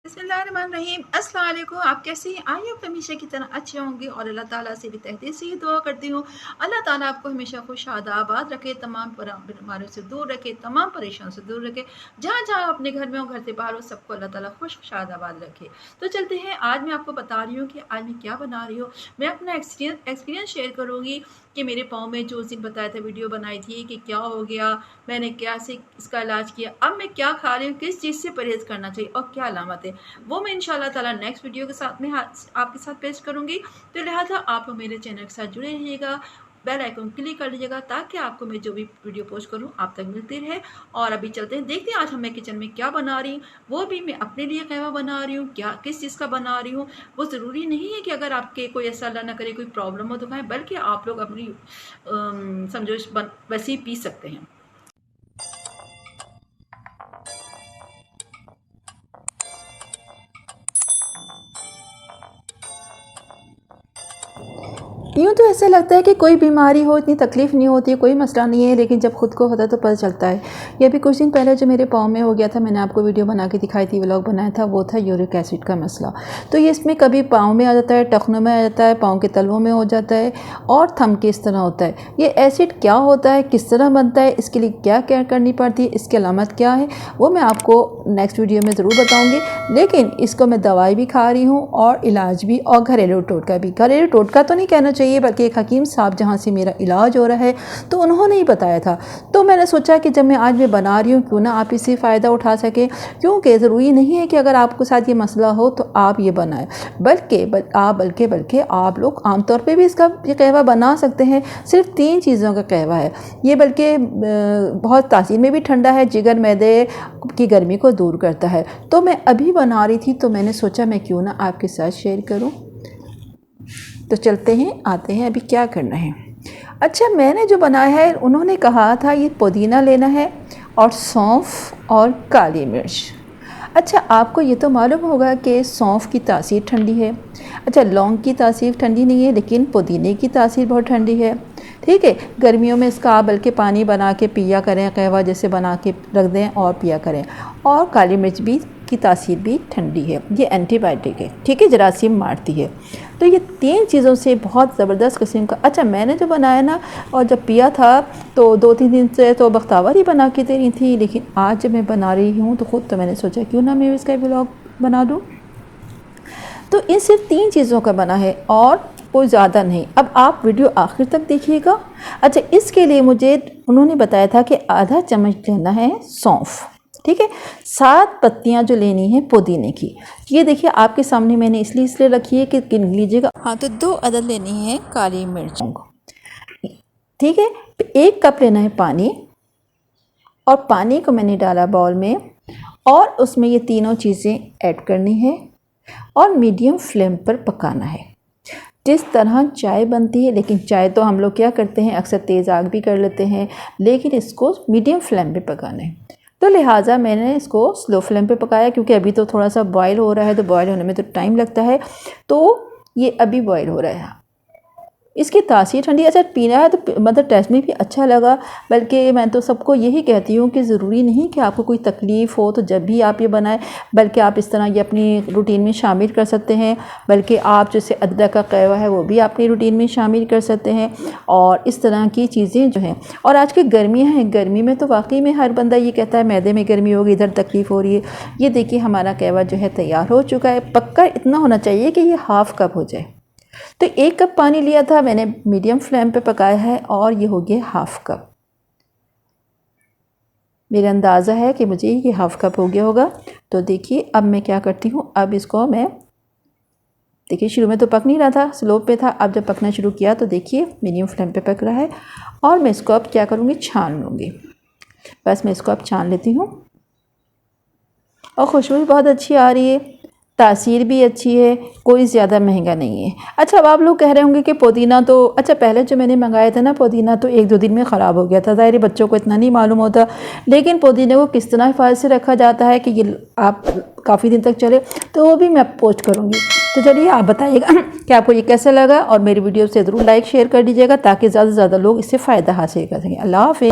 बिस्मिल्लाहिर्रहमानिर्रहीम। अस्सलाम वालेकुम। आप कैसे हैं? आई होप हमेशा की तरह अच्छे होंगे और अल्लाह ताला से भी तहे से ही दुआ करती हूँ अल्लाह ताला आपको हमेशा खुश आबाद रखे, तमाम बीमारियों से दूर रखे, तमाम परेशानियों से दूर रखे। जहाँ जहाँ अपने घर में हो, घर से बाहर हो, सबको अल्लाह ताला खुश आबाद रखे। तो चलते हैं, आज मैं आपको बता रही हूँ कि आज मैं क्या बना रही हूँ। मैं अपना एक्सपीरियंस शेयर करूँगी कि मेरे पाँव में जो उस दिन बताया था, वीडियो बनाई थी कि क्या हो गया, मैंने क्या से इसका इलाज किया, अब मैं क्या खा रही हूँ, किस चीज़ से परहेज़ करना चाहिए और क्या अलामत है, वो मैं इंशाल्लाह ताला नेक्स्ट वीडियो के साथ में आपके साथ पेश करूँगी। तो लिहाजा आप लोग मेरे चैनल के साथ जुड़े रहिएगा, बेल आइकन क्लिक कर लीजिएगा ताकि आपको मैं जो भी वीडियो पोस्ट करूँ आप तक मिलती रहे। और अभी चलते हैं, देखते हैं आज मैं किचन में क्या बना रही हूँ। वो भी मैं अपने लिए कहवा बना रही हूँ, क्या किस चीज़ का बना रही हूँ। वो ज़रूरी नहीं है कि अगर आपके कोई ऐसा अल्लाह ना करे कोई प्रॉब्लम हो तो खाएं, बल्कि आप लोग अपनी समझो वैसे ही पी सकते हैं। यूँ तो ऐसा लगता है कि कोई बीमारी हो इतनी तकलीफ़ नहीं होती, कोई मसला नहीं है, लेकिन जब खुद को होता है तो पता चलता है। ये भी कुछ दिन पहले जो मेरे पाँव में हो गया था, मैंने आपको वीडियो बना के दिखाई थी, व्लॉग बनाया था, वो था यूरिक एसिड का मसला। तो ये इसमें कभी पाँव में आ जाता है, टखनों में आ जाता है, पाँव के तलवों में हो जाता है और थम के इस तरह होता है। ये एसिड क्या होता है, किस तरह बनता है, इसके लिए क्या केयर करनी पड़ती है, इसकी अलामत क्या है, वो मैं आपको नेक्स्ट वीडियो में ज़रूर बताऊँगी। लेकिन इसको मैं दवाई भी खा रही हूँ और इलाज भी, और घरेलू टोटका भी। घरेलू टोटका तो नहीं कहना चाहिए, बल्कि एक हकीम साहब जहाँ से मेरा इलाज हो रहा है तो उन्होंने ही बताया था। तो मैंने सोचा कि जब मैं आज मैं बना रही हूँ, क्यों ना आप इससे फ़ायदा उठा सकें, क्योंकि ज़रूरी नहीं है कि अगर आपके साथ ये मसला हो तो आप ये बनाएं, बल्कि आप लोग आमतौर पे भी इसका ये कहवा बना सकते हैं। सिर्फ 3 चीज़ों का कहवा है ये, बल्कि बहुत तासीर में भी ठंडा है, जिगर मैदे की गर्मी को दूर करता है। तो मैं अभी बना रही थी तो मैंने सोचा मैं क्यों ना आपके साथ शेयर करूँ। तो चलते हैं, आते हैं अभी क्या करना है। अच्छा, मैंने जो बनाया है, उन्होंने कहा था ये पुदीना लेना है और सौंफ और काली मिर्च। अच्छा, आपको ये तो मालूम होगा कि सौंफ की तासीर ठंडी है। अच्छा, लौंग की तासीर ठंडी नहीं है, लेकिन पुदीने की तासीर बहुत ठंडी है। ठीक है, गर्मियों में इसका आप बल्कि पानी बना के पिया करें, कहवा जैसे बना के रख दें और पिया करें। और काली मिर्च भी की तासीर भी ठंडी है, ये एंटीबायोटिक है, ठीक है, जरासीम मारती है। तो ये 3 चीज़ों से बहुत ज़बरदस्त किस्म का। अच्छा, मैंने जो बनाया ना और जब पिया था तो 2-3 दिन से तो बख्तावर ही बना के दे रही थी, लेकिन आज जब मैं बना रही हूँ तो ख़ुद तो मैंने सोचा क्यों ना मैं इसका व्लॉग बना दूँ। तो इन सिर्फ 3 चीज़ों का बना है और कोई ज़्यादा नहीं। अब आप वीडियो आखिर तक देखिएगा। अच्छा, इसके लिए मुझे उन्होंने बताया था कि आधा चम्मच लेना है सौंफ, ठीक है, 7 पत्तियां जो लेनी है पुदीने की। ये देखिए आपके सामने मैंने इसलिए रखी है कि गिन लीजिएगा। हाँ, तो 2 अदद लेनी है काली मिर्च, ठीक है। 1 कप लेना है पानी और पानी को मैंने डाला बाउल में और उसमें ये तीनों चीज़ें ऐड करनी है और मीडियम फ्लेम पर पकाना है, जिस तरह चाय बनती है। लेकिन चाय तो हम लोग क्या करते हैं, अक्सर तेज़ आग भी कर लेते हैं, लेकिन इसको मीडियम फ्लेम पे पकाना है। तो लिहाजा मैंने इसको स्लो फ्लेम पे पकाया, क्योंकि अभी तो थोड़ा सा बॉयल हो रहा है, तो बॉयल होने में तो टाइम लगता है। तो ये अभी बॉयल हो रहा है, इसकी तासीर ठंडी। अच्छा, पीना है तो मतलब टेस्ट में भी अच्छा लगा। बल्कि मैं तो सबको यही कहती हूँ कि ज़रूरी नहीं कि आपको कोई तकलीफ़ हो तो जब भी आप ये बनाएं, बल्कि आप इस तरह ये अपनी रूटीन में शामिल कर सकते हैं। बल्कि आप जैसे अदरक का कहवा है वो भी अपनी रूटीन में शामिल कर सकते हैं। और इस तरह की चीज़ें जो हैं, और आज की गर्मियाँ हैं, गर्मी में तो वाकई में हर बंदा ये कहता है मैदे में गर्मी होगी, इधर तकलीफ़ हो रही है। ये देखिए हमारा कहवा जो है तैयार हो चुका है। पक्का इतना होना चाहिए कि ये हाफ़ कप हो जाए। तो 1 कप पानी लिया था मैंने, मीडियम फ्लेम पे पकाया है और ये हो गया हाफ़ कप। मेरा अंदाज़ा है कि मुझे ये हाफ़ कप हो गया होगा। तो देखिए अब मैं क्या करती हूँ, अब इसको मैं, देखिए शुरू में तो पक नहीं रहा था, स्लो पे था। अब जब पकना शुरू किया तो देखिए मीडियम फ्लेम पे पक रहा है। और मैं इसको अब क्या करूँगी, छान लूँगी। बस मैं इसको अब छान लेती हूँ और खुशबू भी बहुत अच्छी आ रही है, तासीर भी अच्छी है, कोई ज़्यादा महंगा नहीं है। अच्छा, अब आप लोग कह रहे होंगे कि पुदीना तो, अच्छा पहले जो मैंने मंगाया था ना पुदीना, तो 1-2 दिन में ख़राब हो गया था। ज़ाहिर है बच्चों को इतना नहीं मालूम होता, लेकिन पुदीने को किस तरह हिफाजत से रखा जाता है कि ये आप काफ़ी दिन तक चले, तो वो भी मैं पोस्ट करूँगी। तो चलिए आप बताइएगा कि आपको ये कैसा लगा, और मेरी वीडियो से ज़रूर लाइक शेयर कर दीजिएगा ताकि ज़्यादा से ज़्यादा लोग इससे फ़ायदा हासिल कर सकें। अल्लाह हाफ़िज़।